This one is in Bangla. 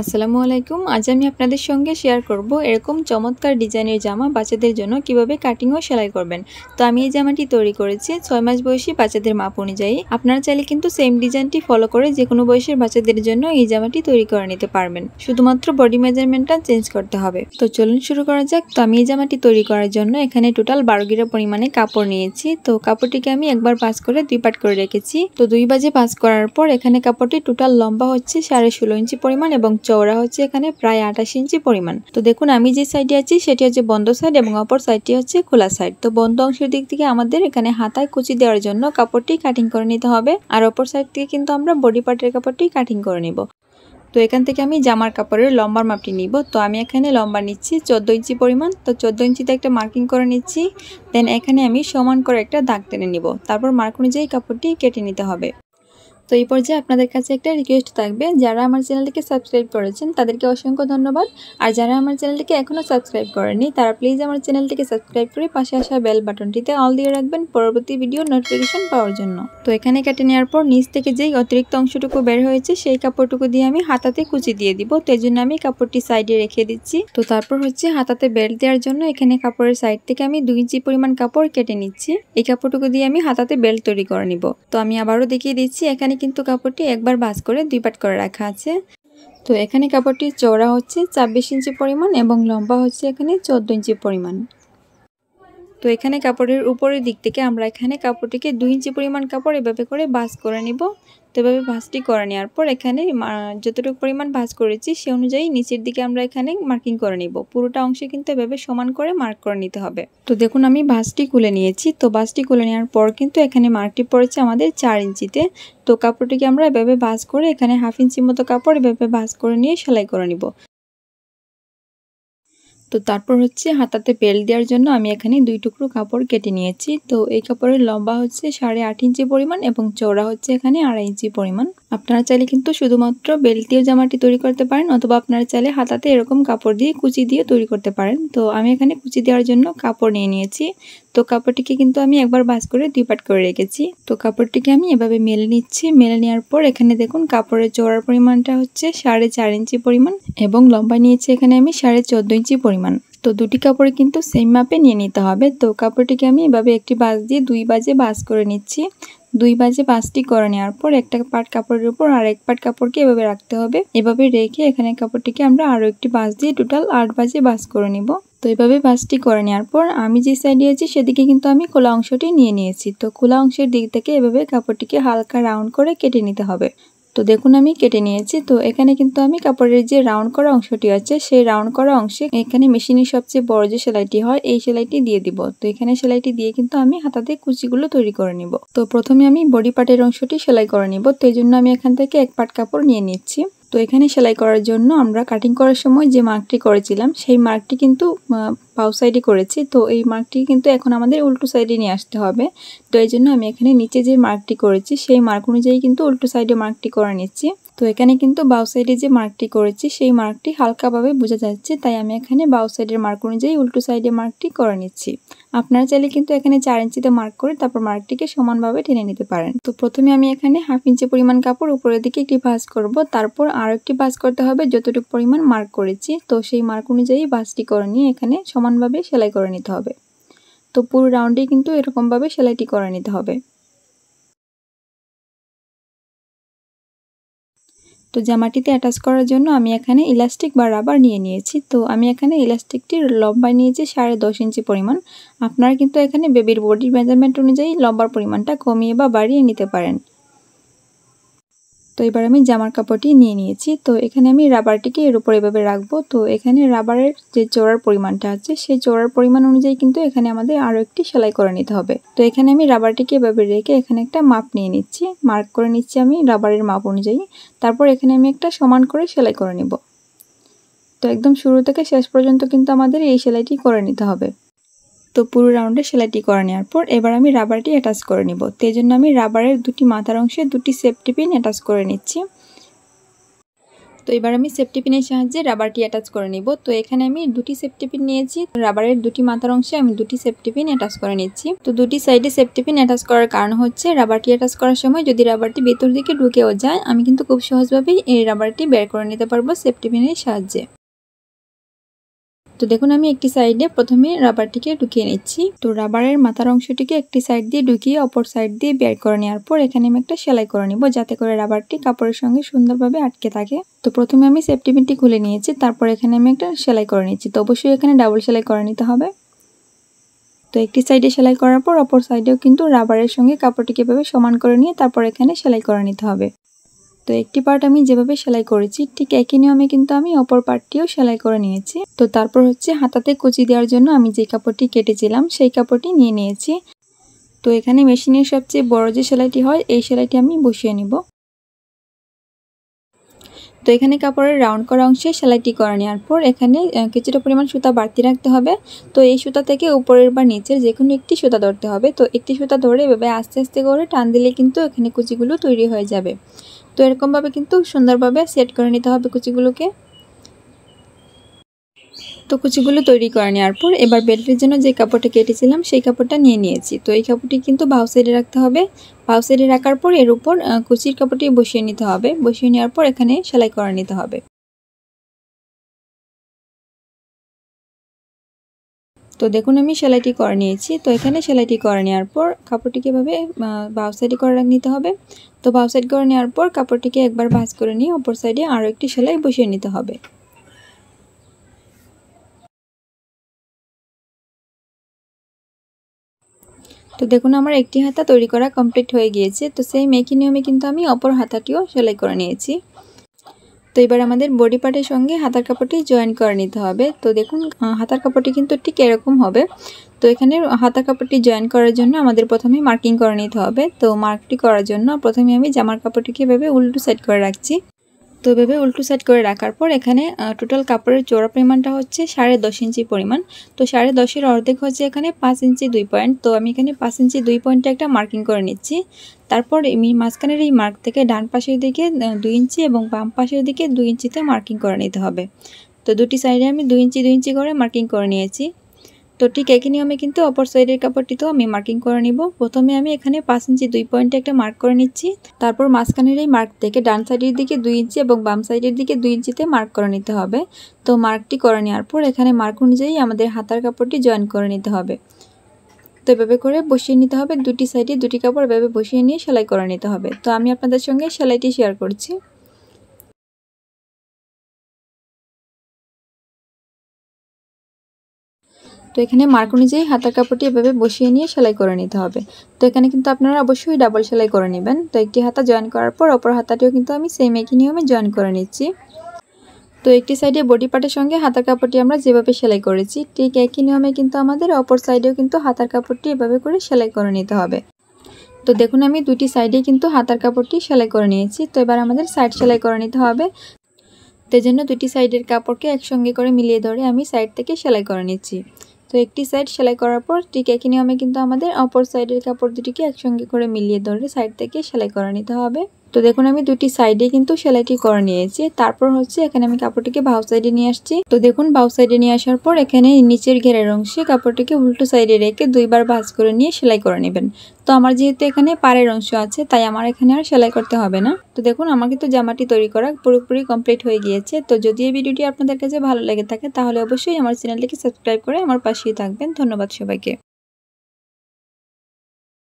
আসসালামু আলাইকুম। আজ আমি আপনাদের সঙ্গে শেয়ার করব এরকম চমৎকার ডিজাইনের জামা বাচ্চাদের জন্য কিভাবে কাটিং ও সেলাই করবেন। তো আমি এই জামাটি তৈরি করেছি 6 মাস বয়সী বাচ্চাদের মাপ অনুযায়ী। আপনারা চাইলে কিন্তু সেম ডিজাইনটি ফলো করে যে কোনো বয়সের বাচ্চাদের জন্য এই জামাটি তৈরি করে নিতে পারবেন। শুধুমাত্র বডি মেজারমেন্টটা চেঞ্জ করতে হবে। তো চলুন শুরু করা যাক। তো আমি এই জামাটি তৈরি করার জন্য এখানে টোটাল 12 গিরা পরিমাণে কাপড় নিয়েছি। তো কাপড়টিকে আমি একবার ভাঁজ করে 2 পার্ট করে রেখেছি। তো 2 ভাঁজে ভাঁজ করার পর এখানে কাপড়টি টোটাল লম্বা হচ্ছে 16.5 ইঞ্চি পরিমাণ এবং চওড়া হচ্ছে এখানে প্রায় 28 ইঞ্চি পরিমাণ। তো দেখুন আমি যে সাইডে আছি সেটি হচ্ছে বন্ধ সাইড এবং অপর সাইডটি হচ্ছে খোলা সাইড। তো বন্ধ অংশের দিক থেকে আমাদের এখানে হাতায় কুচি দেওয়ার জন্য কাপড়টি কাটিং করে নিতে হবে, আর অপর সাইড থেকে কিন্তু আমরা বডি পার্টের কাপড়টি কাটিং করে নিব। তো এখান থেকে আমি জামার কাপড়ের লম্বার মাপটি নিব। তো আমি এখানে লম্বা নিচ্ছি 14 ইঞ্চি পরিমাণ। তো 14 ইঞ্চিতে একটা মার্কিং করে নিচ্ছি। দেন এখানে আমি সমান করে একটা দাগ টেনে নিব। তারপর মার্ক অনুযায়ী কাপড়টি কেটে নিতে হবে। তো এই পর্যায়ে আপনাদের কাছে একটা রিকোয়েস্ট থাকবে, যারা আমার চ্যানেলটিকে সাবস্ক্রাইব করেছেন তাদেরকে অসংখ্য ধন্যবাদ, আর যারা আমার চ্যানেলটিকে এখনও সাবস্ক্রাইব করেনি তারা প্লিজ আমার চ্যানেলটিকে সাবস্ক্রাইব করে পাশে আসা বেল বাটনটিতে অল দিয়ে রাখবেন পরবর্তী ভিডিও নোটিফিকেশন পাওয়ার জন্য। তো এখানে কেটে নেওয়ার পর নিচ থেকে যেই অতিরিক্ত অংশটুকু বের হয়েছে সেই কাপড়টুকু দিয়ে আমি হাতাতে কুচি দিয়ে দিব। তো এই জন্য আমি কাপড়টি সাইডে রেখে দিচ্ছি। তো তারপর হচ্ছে হাতাতে বেল্ট দেওয়ার জন্য এখানে কাপড়ের সাইড থেকে আমি 2 ইঞ্চি পরিমাণ কাপড় কেটে নিচ্ছি। এই কাপড়টুকু দিয়ে আমি হাতাতে বেল্ট তৈরি করে নিব। তো আমি আবারও দেখিয়ে দিচ্ছি, এখানে কিন্তু কাপড়টি একবার ভাঁজ করে 2 পার্ট করে রাখা আছে। তো এখানে কাপড়টি চওড়া হচ্ছে 26 ইঞ্চি পরিমাণ এবং লম্বা হচ্ছে এখানে 14 ইঞ্চি পরিমাণ। তো এখানে কাপড়ের উপরের দিক থেকে আমরা এখানে কাপড়টিকে 2 ইঞ্চি পরিমাণ কাপড় এভাবে করে ভাঁজ করে নিব। তো এভাবে ভাঁজটি করে নেওয়ার পর এখানে যতটুকু পরিমাণ ভাঁজ করেছি সে অনুযায়ী নিচের দিকে আমরা এখানে মার্কিং করে নিব। পুরোটা অংশে কিন্তু এভাবে সমান করে মার্ক করে নিতে হবে। তো দেখুন আমি ভাঁজটি খুলে নিয়েছি। তো ভাঁজটি খুলে নেওয়ার পর কিন্তু এখানে মার্কটি পড়েছে আমাদের 4 ইঞ্চিতে। তো কাপড়টিকে আমরা এভাবে ভাঁজ করে এখানে 1/2 ইঞ্চি মতো কাপড় এভাবে ভাঁজ করে নিয়ে সেলাই করে নিব। তো তারপর হচ্ছে হাতাতে বেল্ট দেওয়ার জন্য আমি এখানে 2 টুকরো কাপড় কেটে নিয়েছি। তো এই কাপড়ের লম্বা হচ্ছে 8.5 ইঞ্চি পরিমাণ এবং চওড়া হচ্ছে এখানে 2.5 ইঞ্চি পরিমাণ। আপনারা চাইলে কিন্তু শুধুমাত্র বেল্ট দিয়ে জামাটি তৈরি করতে পারেন, অথবা আপনারা চাইলে হাতাতে এরকম কাপড় দিয়ে কুচি দিয়ে তৈরি করতে পারেন। তো আমি এখানে কুচি দেওয়ার জন্য কাপড় নিয়ে নিয়েছি। তো কাপড়টিকে কিন্তু আমি একবার ভাঁজ করে 2 পার্ট করে রেখেছি। তো কাপড়টিকে আমি এভাবে মেলে নিচ্ছি। মেলে নেওয়ার পর এখানে দেখুন কাপড়ের চওড়ার পরিমাণটা হচ্ছে 4.5 ইঞ্চি পরিমাণ এবং লম্বা নিয়েছি এখানে আমি 14.5 ইঞ্চি পরিমাণ। তো দুটি কাপড়ে কিন্তু সেম মাপে নিয়ে নিতে হবে। তো কাপড়টিকে আমি এভাবে একটি ভাঁজ দিয়ে 2 ভাঁজে ভাঁজ করে নিচ্ছি। 2 ভাঁজে ভাঁজটি করে নেওয়ার পর একটা পার্ট কাপড়ের উপর আর এক পার্ট কাপড়কে এভাবে রাখতে হবে। এভাবে রেখে এখানে কাপড়টিকে আমরা আরও একটি ভাঁজ দিয়ে টোটাল 8 ভাঁজে ভাঁজ করে নিব। তো এভাবে ভাঁজটি করে নেওয়ার পর আমি যে সাইডে আছি সেদিকে কিন্তু আমি খোলা অংশটি নিয়ে নিয়েছি। তো খোলা অংশের দিক থেকে এভাবে কাপড়টিকে হালকা রাউন্ড করে কেটে নিতে হবে। তো দেখুন আমি কেটে নিয়েছি। তো এখানে কিন্তু আমি কাপড়ের যে রাউন্ড করা অংশটি আছে সেই রাউন্ড করা অংশে এখানে মেশিনের সবচেয়ে বড় যে সেলাইটি হয় এই সেলাইটি দিয়ে দিব। তো এখানে সেলাইটি দিয়ে কিন্তু আমি হাতাতে কুচিগুলো তৈরি করে নিব। তো প্রথমে আমি বডি পার্টের অংশটি সেলাই করে নিব। তো এই জন্য আমি এখান থেকে 1 পার্ট কাপড় নিয়ে নিচ্ছি। তো এখানে সেলাই করার জন্য আমরা কাটিং করার সময় যে মার্কটি করেছিলাম সেই মার্কটি কিন্তু পাউ সাইডে করেছি। তো এই মার্কটি কিন্তু এখন আমাদের উল্টো সাইডে নিয়ে আসতে হবে। তো এই জন্য আমি এখানে নিচে যে মার্কটি করেছি সেই মার্ক অনুযায়ী কিন্তু উল্টো সাইডে মার্কটি করে নিচ্ছি। তো এখানে কিন্তু বাউ সাইডে যে মার্কটি করেছি সেই মার্কটি হালকাভাবে বোঝা যাচ্ছে, তাই আমি এখানে বাউ সাইডের মার্ক অনুযায়ী উল্টো সাইডে মার্কটি করে নিচ্ছি। আপনারা চাইলে কিন্তু এখানে 4 ইঞ্চিতে মার্ক করে তারপর মার্কটিকে সমানভাবে টেনে নিতে পারেন। তো প্রথমে আমি এখানে 1/2 ইঞ্চি পরিমাণ কাপড় উপরের দিকে একটি ভাঁজ করব, তারপর আরও একটি ভাঁজ করতে হবে যতটুকু পরিমাণ মার্ক করেছি। তো সেই মার্ক অনুযায়ী ভাঁজটি করে নিয়ে এখানে সমানভাবে সেলাই করে নিতে হবে। তো পুরো রাউন্ডে কিন্তু এরকমভাবে সেলাইটি করে নিতে হবে। তো জামাটিতে অ্যাটাচ করার জন্য আমি এখানে ইলাস্টিক বা রাবার নিয়ে নিয়েছি। তো আমি এখানে ইলাস্টিকটির লম্বা নিয়েছি 10.5 ইঞ্চি পরিমাণ। আপনারা কিন্তু এখানে বেবির বডির মেজারমেন্ট অনুযায়ী লম্বার পরিমাণটা কমিয়ে বা বাড়িয়ে নিতে পারেন। তো এবার আমি জামার কাপড়টি নিয়ে নিয়েছি। তো এখানে আমি রাবারটিকে এর উপর এভাবে রাখবো। তো এখানে রাবারের যে চওড়ার পরিমাণটা আছে সেই চওড়ার পরিমাণ অনুযায়ী কিন্তু এখানে আমাদের আরও একটি সেলাই করে নিতে হবে। তো এখানে আমি রাবারটিকে এভাবে রেখে এখানে একটা মাপ নিয়ে নিচ্ছি, মার্ক করে নিচ্ছি আমি রাবারের মাপ অনুযায়ী। তারপর এখানে আমি একটা সমান করে সেলাই করে নিব। তো একদম শুরু থেকে শেষ পর্যন্ত কিন্তু আমাদের এই সেলাইটি করে নিতে হবে। তো পুরো রাউন্ডে সেলাইটি করে নেওয়ার পর এবার আমি রাবারটি অ্যাটাচ করে নিব। তো এই জন্য আমি রাবারের দুটি মাথার অংশে দুটি সেফটি পিন অ্যাটাচ করে নিচ্ছি। তো এবার আমি সেফটি পিনের সাহায্যে রাবারটি অ্যাটাচ করে নিব। তো এখানে আমি দুটি সেফটি পিন নিয়েছি। রাবারের দুটি মাথার অংশে আমি দুটি সেফটি পিন অ্যাটাচ করে নিচ্ছি। তো দুটি সাইডে সেফটি পিন অ্যাটাচ করার কারণ হচ্ছে রাবারটি অ্যাটাচ করার সময় যদি রাবারটি ভেতর দিকে ঢুকেও যায়, আমি কিন্তু খুব সহজভাবেই এই রাবারটি বের করে নিতে পারবো সেফটি পিনের সাহায্যে। তো দেখুন আমি একটি সাইডে প্রথমে রাবারটিকে ঢুকিয়ে নিচ্ছি। তো রাবারের মাথার অংশটিকে একটি সাইড দিয়ে ঢুকিয়ে অপর সাইড দিয়ে বের করে নেওয়ার পর এখানে আমি একটা সেলাই করে নিব, যাতে করে রাবারটি কাপড়ের সঙ্গে সুন্দরভাবে আটকে থাকে। তো প্রথমে আমি সেফটি পিনটি খুলে নিয়েছি, তারপর এখানে আমি একটা সেলাই করে নিচ্ছি। তো অবশ্যই এখানে ডাবল সেলাই করে নিতে হবে। তো একটি সাইডে সেলাই করার পর অপর সাইডেও কিন্তু রাবারের সঙ্গে কাপড়টিকে এভাবে সমান করে নিয়ে তারপর এখানে সেলাই করে নিতে হবে। তো একটি পার্ট আমি যেভাবে সেলাই করেছি ঠিক একই নিয়মে কিন্তু আমি অপর পার্টটিও সেলাই করে নিয়েছি। তো তারপর হচ্ছে হাতাতে কুচি দেওয়ার জন্য আমি যে কাপড়টি কেটেছিলাম সেই কাপড়টি নিয়ে নিয়েছি। তো এখানে মেশিনের সবচেয়ে বড় যে সেলাইটি হয় এই সেলাইটি আমি বসিয়ে নিব। তো এখানে কাপড়ের রাউন্ড করা অংশে সেলাইটি করে নেওয়ার পর এখানে কিছুটা পরিমাণ সুতা বাড়তি রাখতে হবে। তো এই সুতা থেকে উপরের বা নিচের যে কোনো একটি সুতা ধরতে হবে। তো একটি সুতা ধরে এভাবে আস্তে আস্তে করে টান দিলে কিন্তু এখানে কুচিগুলো তৈরি হয়ে যাবে। তো এরকমভাবে কিন্তু সুন্দরভাবে সেট করে নিতে হবে কুচিগুলোকে। তো কুচিগুলো তৈরি করে নেওয়ার পর এবার বেল্টের জন্য যে কাপড়টা কেটেছিলাম সেই কাপড়টা নিয়ে নিয়েছি। তো এই কাপড়টি কিন্তু বাহু সাইডে রাখতে হবে। বাহু সাইডে রাখার পর এর উপর কুচির কাপড়টি বসিয়ে নিতে হবে। বসিয়ে নেওয়ার পর এখানে সেলাই করে নিতে হবে। তো দেখুন আমি সেলাইটি করে নিয়েছি। তো এখানে সেলাইটি করে নেওয়ার পর কাপড়টিকে এভাবে বাহু সাইডে করে নিতে হবে। তো বাহু সাইড করে নেওয়ার পর কাপড়টিকে একবার ভাঁজ করে নিয়ে অপর সাইডে আরও একটি সেলাই বসিয়ে নিতে হবে। তো দেখুন আমার একটি হাতা তৈরি করা কমপ্লিট হয়ে গিয়েছে। তো সেই একই নিয়মে কিন্তু আমি অপর হাতাটিও সেলাই করে নিয়েছি। তো এবার আমাদের বডি পার্টের সঙ্গে হাতার কাপড়টি জয়েন করে নিতে হবে। তো দেখুন হাতার কাপড়টি কিন্তু ঠিক এরকম হবে। তো এখানে হাতার কাপড়টি জয়েন করার জন্য আমাদের প্রথমে মার্কিং করে নিতে হবে। তো মার্কটি করার জন্য প্রথমে আমি জামার কাপড়টিকে এভাবে উল্টো সাইড করে রাখছি। তো এভাবে উল্টো সাইড করে রাখার পর এখানে টোটাল কাপড়ের চওড়া পরিমাণটা হচ্ছে 10.5 ইঞ্চি পরিমাণ। তো 10.5-এর অর্ধেক হচ্ছে এখানে 5 ইঞ্চি 2 পয়েন্ট। তো আমি এখানে 5 ইঞ্চি 2 পয়েন্টে একটা মার্কিং করে নিচ্ছি। তারপর আমি মাঝখানের এই মার্ক থেকে ডান পাশের দিকে 2 ইঞ্চি এবং বাম পাশের দিকে 2 ইঞ্চিতে মার্কিং করে নিতে হবে। তো দুটি সাইডে আমি 2 ইঞ্চি 2 ইঞ্চি করে মার্কিং করে নিয়েছি। তো ঠিক একই নিয়মে কিন্তু অপর সাইডের কাপড়টিতেও আমি মার্কিং করে নিব। প্রথমে আমি এখানে 5 ইঞ্চি 2 পয়েন্টে একটা মার্ক করে নিচ্ছি। তারপর মাঝখানের এই মার্ক থেকে ডান সাইডের দিকে 2 ইঞ্চি এবং বাম সাইডের দিকে 2 ইঞ্চিতে মার্ক করে নিতে হবে। তো মার্কটি করে নেওয়ার পর এখানে মার্ক অনুযায়ী আমাদের হাতার কাপড়টি জয়েন করে নিতে হবে। তো এভাবে করে বসিয়ে নিতে হবে। দুটি সাইডে দুটি কাপড় এভাবে বসিয়ে নিয়ে সেলাই করে নিতে হবে। তো আমি আপনাদের সঙ্গে সেলাইটি শেয়ার করছি। তো এখানে মার্ক অনুযায়ী হাতার কাপড়টি এভাবে বসিয়ে নিয়ে সেলাই করে নিতে হবে। তো এখানে কিন্তু আপনারা অবশ্যই ডাবল সেলাই করে নেবেন। তো একটি হাতা জয়েন করার পর অপর হাতাটিও কিন্তু আমি সেম একই নিয়মে জয়েন করে নিচ্ছি। তো একটি সাইডে বডি পার্টের সঙ্গে হাতার কাপড়টি আমরা যেভাবে সেলাই করেছি ঠিক একই নিয়মে কিন্তু আমাদের অপর সাইডেও কিন্তু হাতার কাপড়টি এভাবে করে সেলাই করে নিতে হবে। তো দেখুন আমি দুটি সাইডে কিন্তু হাতার কাপড়টি সেলাই করে নিয়েছি। তো এবার আমাদের সাইড সেলাই করে নিতে হবে। তো জন্য দুটি সাইডের কাপড়কে একসঙ্গে করে মিলিয়ে ধরে আমি সাইড থেকে সেলাই করে নিচ্ছি। তো একটি সাইড সেলাই করার পর ঠিক একই নিয়মে কিন্তু আমাদের অপর সাইডের কাপড় দুটিকে একসঙ্গে করে মিলিয়ে ধরে সাইড থেকে সেলাই করে নিতে হবে। তো দেখুন আমি দুটি সাইডে কিন্তু সেলাইটি করে নিয়েছি। তারপর হচ্ছে এখানে আমি কাপড়টিকে বাহু সাইডে নিয়ে আসছি। তো দেখুন বাহু সাইডে নিয়ে আসার পর এখানে নিচের ঘেরের অংশে কাপড়টিকে উল্টো সাইডে রেখে দুইবার ভাঁজ করে নিয়ে সেলাই করে নেবেন। তো আমার যেহেতু এখানে পাড়ের অংশ আছে তাই আমার এখানে আর সেলাই করতে হবে না। তো দেখুন আমার কিন্তু জামাটি তৈরি করা পুরোপুরি কমপ্লিট হয়ে গিয়েছে। তো যদি এই ভিডিওটি আপনাদের কাছে ভালো লেগে থাকে তাহলে অবশ্যই আমার চ্যানেলটিকে সাবস্ক্রাইব করে আমার পাশেই থাকবেন। ধন্যবাদ সবাইকে।